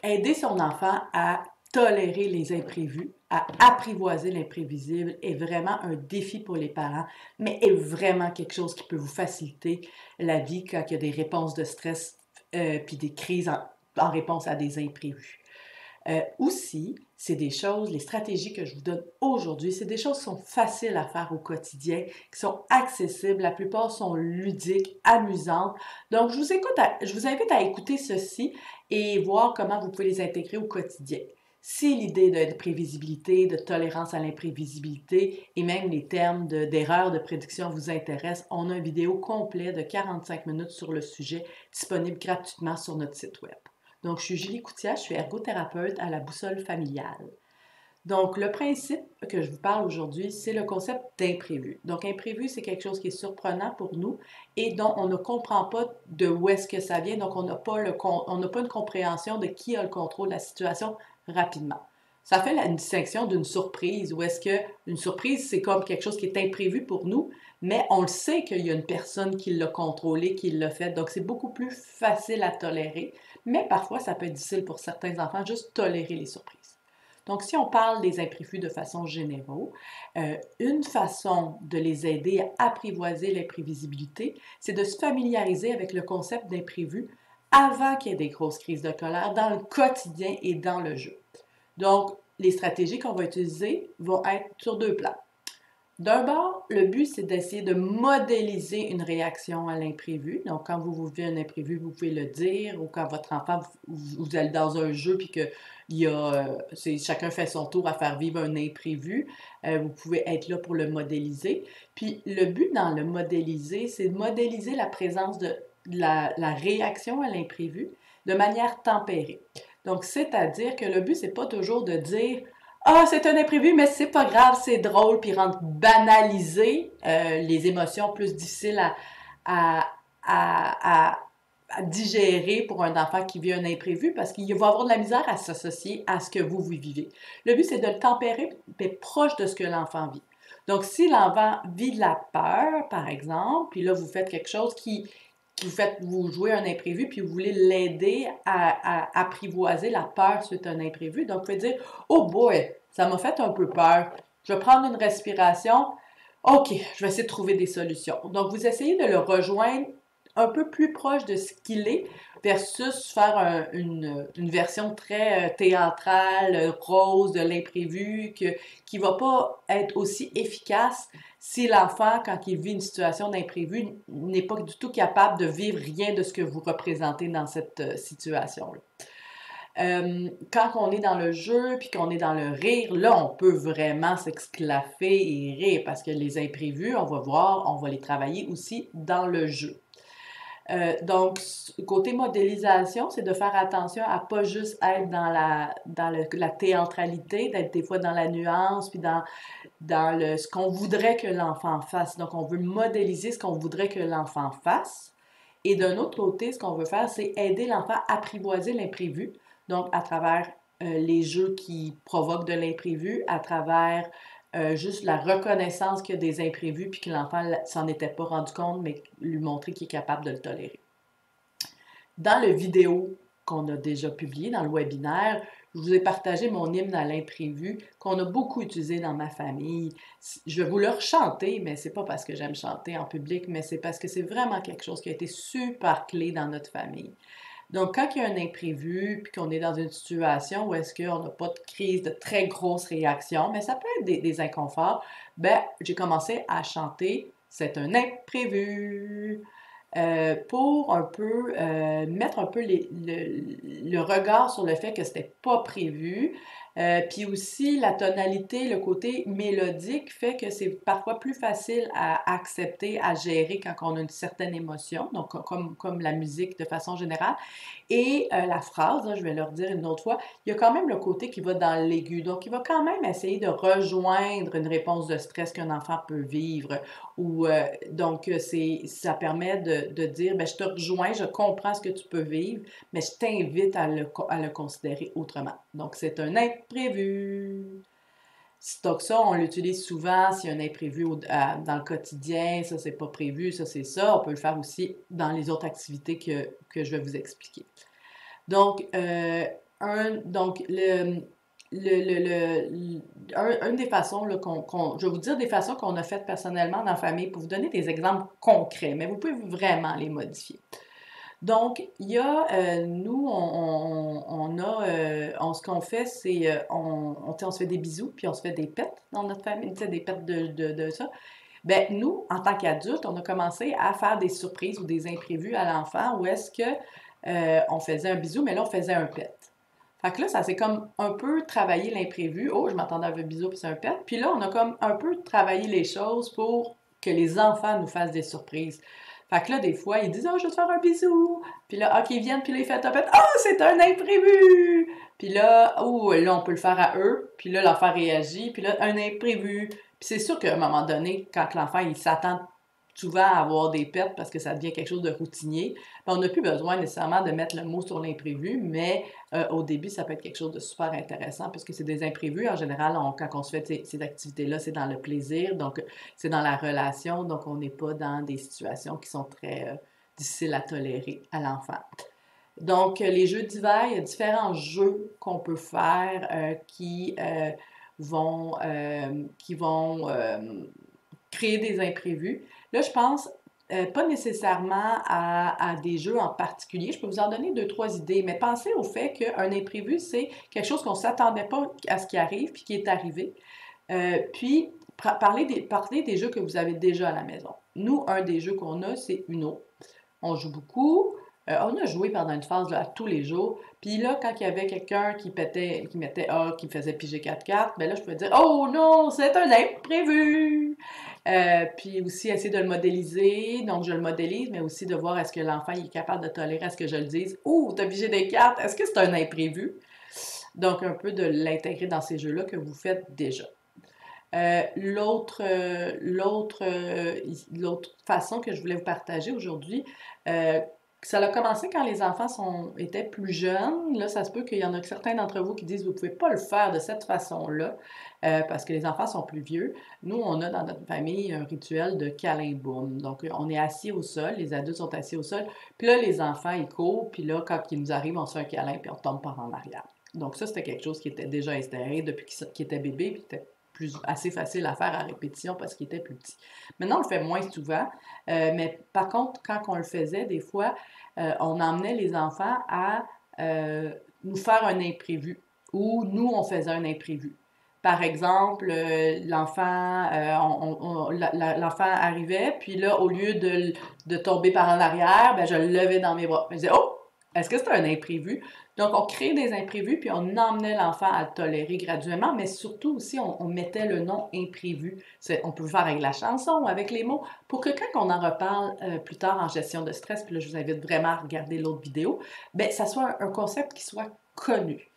Aider son enfant à tolérer les imprévus, à apprivoiser l'imprévisible est vraiment un défi pour les parents, mais est vraiment quelque chose qui peut vous faciliter la vie quand il y a des réponses de stress puis des crises en réponse à des imprévus. Aussi, c'est des choses, les stratégies que je vous donne aujourd'hui, c'est des choses qui sont faciles à faire au quotidien, qui sont accessibles, la plupart sont ludiques, amusantes. Donc, je vous invite à écouter ceci et voir comment vous pouvez les intégrer au quotidien. Si l'idée de prévisibilité, de tolérance à l'imprévisibilité et même les termes d'erreur de prédiction vous intéressent, on a une vidéo complète de 45 minutes sur le sujet disponible gratuitement sur notre site web. Donc, je suis Julie Coutias, je suis ergothérapeute à la Boussole familiale. Donc, le principe que je vous parle aujourd'hui, c'est le concept d'imprévu. Donc, imprévu, c'est quelque chose qui est surprenant pour nous et dont on ne comprend pas de où est-ce que ça vient. Donc, on n'a pas une compréhension de qui a le contrôle de la situation rapidement. Ça fait la distinction d'une surprise, où est-ce que une surprise, c'est comme quelque chose qui est imprévu pour nous, mais on le sait qu'il y a une personne qui l'a contrôlé, qui l'a fait. Donc, c'est beaucoup plus facile à tolérer, mais parfois, ça peut être difficile pour certains enfants, juste tolérer les surprises. Donc, si on parle des imprévus de façon générale, une façon de les aider à apprivoiser l'imprévisibilité, c'est de se familiariser avec le concept d'imprévu avant qu'il y ait des grosses crises de colère dans le quotidien et dans le jeu. Donc, les stratégies qu'on va utiliser vont être sur deux plans. D'un bord, le but, c'est d'essayer de modéliser une réaction à l'imprévu. Donc, quand vous vivez un imprévu, vous pouvez le dire, ou quand votre enfant, vous allez dans un jeu, puis que chacun fait son tour à faire vivre un imprévu, vous pouvez être là pour le modéliser. Puis, le but dans le modéliser, c'est de modéliser la présence de la réaction à l'imprévu de manière tempérée. Donc, c'est-à-dire que le but, c'est pas toujours de dire ah, c'est un imprévu, mais c'est pas grave, c'est drôle, puis rendre banaliser les émotions plus difficiles à, à, à, à digérer pour un enfant qui vit un imprévu, parce qu'il va avoir de la misère à s'associer à ce que vous vivez. Le but, c'est de le tempérer, mais proche de ce que l'enfant vit. Donc, si l'enfant vit de la peur, par exemple, puis là, vous faites quelque chose vous jouez un imprévu, puis vous voulez l'aider à apprivoiser la peur suite à un imprévu. Donc, vous pouvez dire, oh boy, ça m'a fait un peu peur. Je vais prendre une respiration. OK, je vais essayer de trouver des solutions. Donc, vous essayez de le rejoindre un peu plus proche de ce qu'il est versus faire une version très théâtrale, rose de l'imprévu, qui ne va pas être aussi efficace si l'enfant, quand il vit une situation d'imprévu, n'est pas du tout capable de vivre rien de ce que vous représentez dans cette situation-là. Quand on est dans le jeu puis qu'on est dans le rire, là, on peut vraiment s'exclaffer et rire parce que les imprévus, on va voir, on va les travailler aussi dans le jeu. Donc, côté modélisation, c'est de faire attention à pas juste être dans la théâtralité, d'être des fois dans la nuance, puis dans ce qu'on voudrait que l'enfant fasse. Donc, on veut modéliser ce qu'on voudrait que l'enfant fasse. Et d'un autre côté, ce qu'on veut faire, c'est aider l'enfant à apprivoiser l'imprévu. Donc, à travers les jeux qui provoquent de l'imprévu, à travers juste la reconnaissance qu'il y a des imprévus, puis que l'enfant s'en était pas rendu compte, mais lui montrer qu'il est capable de le tolérer. Dans le vidéo qu'on a déjà publié, dans le webinaire, je vous ai partagé mon hymne à l'imprévu qu'on a beaucoup utilisé dans ma famille. Je vais vous le rechanter, mais c'est pas parce que j'aime chanter en public, mais c'est parce que c'est vraiment quelque chose qui a été super clé dans notre famille. Donc, quand il y a un imprévu, puis qu'on est dans une situation où est-ce qu'on n'a pas de crise, de très grosses réactions, mais ça peut être des inconforts, ben, j'ai commencé à chanter « C'est un imprévu ». Pour un peu mettre un peu le regard sur le fait que c'était pas prévu. Puis aussi, la tonalité, le côté mélodique fait que c'est parfois plus facile à accepter, à gérer quand on a une certaine émotion, donc comme la musique de façon générale. Et la phrase, là, je vais leur dire une autre fois, il y a quand même le côté qui va dans l'aigu. Donc, il va quand même essayer de rejoindre une réponse de stress qu'un enfant peut vivre. Donc, ça permet de dire, bien, je te rejoins, je comprends ce que tu peux vivre, mais je t'invite à le considérer autrement. Donc, c'est un imprévu. Donc ça, on l'utilise souvent s'il y a un imprévu dans le quotidien, ça, c'est pas prévu, ça, c'est ça. On peut le faire aussi dans les autres activités que je vais vous expliquer. Donc, Donc, une des façons, là, je vais vous dire des façons qu'on a faites personnellement dans la famille pour vous donner des exemples concrets, mais vous pouvez vraiment les modifier. Donc, il y a, nous, ce qu'on fait, c'est, on se fait des bisous, puis on se fait des pets dans notre famille, tu sais, des pets de ça. Ben nous, en tant qu'adultes, on a commencé à faire des surprises ou des imprévus à l'enfant où est-ce que on faisait un bisou, mais là, on faisait un pet. Fait que là, ça s'est comme un peu travaillé l'imprévu. Oh, je m'attendais à un bisou, puis c'est un pet. Puis là, on a comme un peu travaillé les choses pour que les enfants nous fassent des surprises. Fait que là, des fois, ils disent « Oh, je vais te faire un bisou! » Puis là, OK, ils viennent, puis là, ils font un pet. « Oh, c'est un imprévu! » Puis là, oh, là, on peut le faire à eux. Puis là, l'enfant réagit. Puis là, un imprévu. Puis c'est sûr qu'à un moment donné, quand l'enfant, il s'attend souvent à avoir des pets parce que ça devient quelque chose de routinier, ben, on n'a plus besoin nécessairement de mettre le mot sur l'imprévu, mais au début, ça peut être quelque chose de super intéressant puisque c'est des imprévus. En général, quand on se fait ces activités-là, c'est dans le plaisir, donc c'est dans la relation, donc on n'est pas dans des situations qui sont très difficiles à tolérer à l'enfant. Donc, les jeux d'hiver, il y a différents jeux qu'on peut faire qui vont créer des imprévus. Là, je pense pas nécessairement à des jeux en particulier. Je peux vous en donner deux, trois idées, mais pensez au fait qu'un imprévu, c'est quelque chose qu'on ne s'attendait pas à ce qui arrive, puis qui est arrivé. Puis, parlez des jeux que vous avez déjà à la maison. Nous, un des jeux qu'on a, c'est Uno. On joue beaucoup. On a joué pendant une phase là, tous les jours. Puis là, quand il y avait quelqu'un qui faisait piger 4 cartes, ben là, je pouvais dire Oh non, c'est un imprévu! Puis aussi essayer de le modéliser. Donc, je le modélise, mais aussi de voir est-ce que l'enfant est capable de tolérer à ce que je le dise. Oh, t'as pigé des cartes, est-ce que c'est un imprévu? Donc, un peu de l'intégrer dans ces jeux-là que vous faites déjà. L'autre façon que je voulais vous partager aujourd'hui, ça a commencé quand les enfants étaient plus jeunes. Là, ça se peut qu'il y en a certains d'entre vous qui disent vous ne pouvez pas le faire de cette façon-là parce que les enfants sont plus vieux. Nous, on a dans notre famille un rituel de câlin-boum. Donc, on est assis au sol, les adultes sont assis au sol, puis là, les enfants, ils courent, puis là, quand ils nous arrivent, on se fait un câlin, puis on tombe par en arrière. Donc, ça, c'était quelque chose qui était déjà instauré depuis qu'il était bébé, puis qui était assez facile à faire à répétition parce qu'il était plus petit. Maintenant, on le fait moins souvent, mais par contre, quand on le faisait, des fois, on emmenait les enfants à nous faire un imprévu ou nous, on faisait un imprévu. Par exemple, l'enfant arrivait, puis là, au lieu de tomber par en arrière, ben, je le levais dans mes bras. Je disais, oh, est-ce que c'est un imprévu? Donc, on crée des imprévus, puis on emmenait l'enfant à le tolérer graduellement, mais surtout aussi, on mettait le nom imprévu. On peut le faire avec la chanson, avec les mots, pour que quand on en reparle plus tard en gestion de stress, puis là, je vous invite vraiment à regarder l'autre vidéo, bien, ça soit un concept qui soit connu.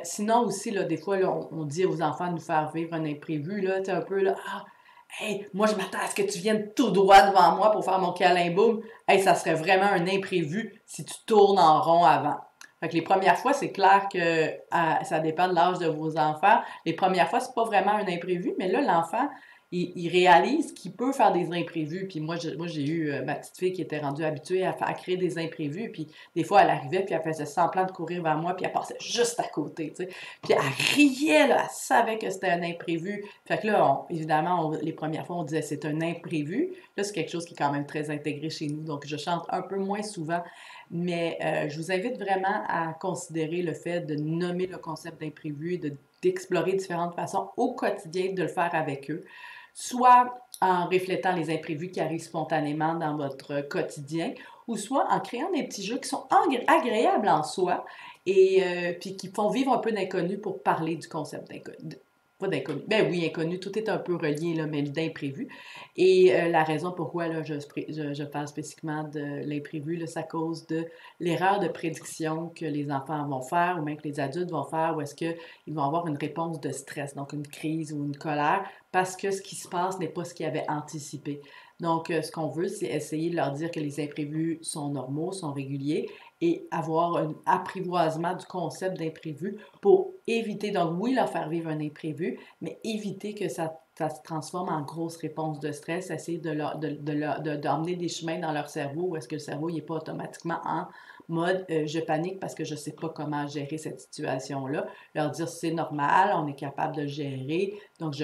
Sinon aussi, là, des fois, là, on dit aux enfants de nous faire vivre un imprévu, là, tu sais, un peu, là, ah, hey, moi, je m'attends à ce que tu viennes tout droit devant moi pour faire mon câlin boum. Hey, ça serait vraiment un imprévu si tu tournes en rond avant. Fait que les premières fois, c'est clair que ça dépend de l'âge de vos enfants. Les premières fois, c'est pas vraiment un imprévu, mais là, l'enfant, il réalise qu'il peut faire des imprévus. Puis moi, j'ai eu ma petite fille qui était rendue habituée à créer des imprévus. Puis des fois, elle arrivait, puis elle faisait semblant de courir vers moi, puis elle passait juste à côté, tu sais. Puis elle riait, là, elle savait que c'était un imprévu. Fait que là, évidemment, les premières fois, on disait c'est un imprévu. Là, c'est quelque chose qui est quand même très intégré chez nous. Donc, je chante un peu moins souvent. Mais je vous invite vraiment à considérer le fait de nommer le concept d'imprévu et d'explorer différentes façons au quotidien de le faire avec eux, soit en reflétant les imprévus qui arrivent spontanément dans votre quotidien, ou soit en créant des petits jeux qui sont agréables en soi et puis qui font vivre un peu d'inconnu pour parler du concept d'inconnu. Pas d'inconnu. Ben oui, inconnu, tout est un peu relié, là, mais d'imprévu. Et la raison pourquoi là, je parle spécifiquement de l'imprévu, c'est à cause de l'erreur de prédiction que les enfants vont faire ou même que les adultes vont faire, où est-ce qu'ils vont avoir une réponse de stress, donc une crise ou une colère, parce que ce qui se passe n'est pas ce qu'ils avaient anticipé. Donc, ce qu'on veut, c'est essayer de leur dire que les imprévus sont normaux, sont réguliers et avoir un apprivoisement du concept d'imprévu pour éviter, donc oui, leur faire vivre un imprévu, mais éviter que ça se transforme en grosse réponse de stress, essayer d'emmener des chemins dans leur cerveau où est-ce que le cerveau n'est pas automatiquement en mode je panique parce que je ne sais pas comment gérer cette situation-là. Leur dire c'est normal, on est capable de le gérer. Donc,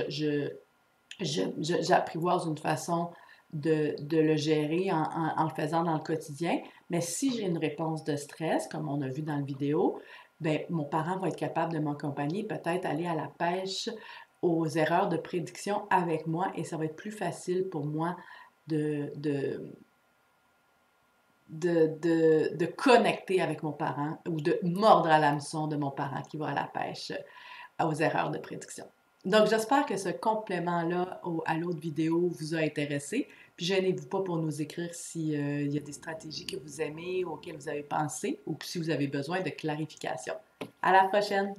j'apprivoise une façon de le gérer en le faisant dans le quotidien. Mais si j'ai une réponse de stress, comme on a vu dans la vidéo, ben, mon parent va être capable de m'accompagner, peut-être aller à la pêche aux erreurs de prédiction avec moi et ça va être plus facile pour moi de, de, de connecter avec mon parent ou de mordre à l'hameçon de mon parent qui va à la pêche aux erreurs de prédiction. Donc, j'espère que ce complément-là à l'autre vidéo vous a intéressé. Puis, gênez-vous pas pour nous écrire s'il y a des stratégies que vous aimez, auxquelles vous avez pensé ou si vous avez besoin de clarification. À la prochaine!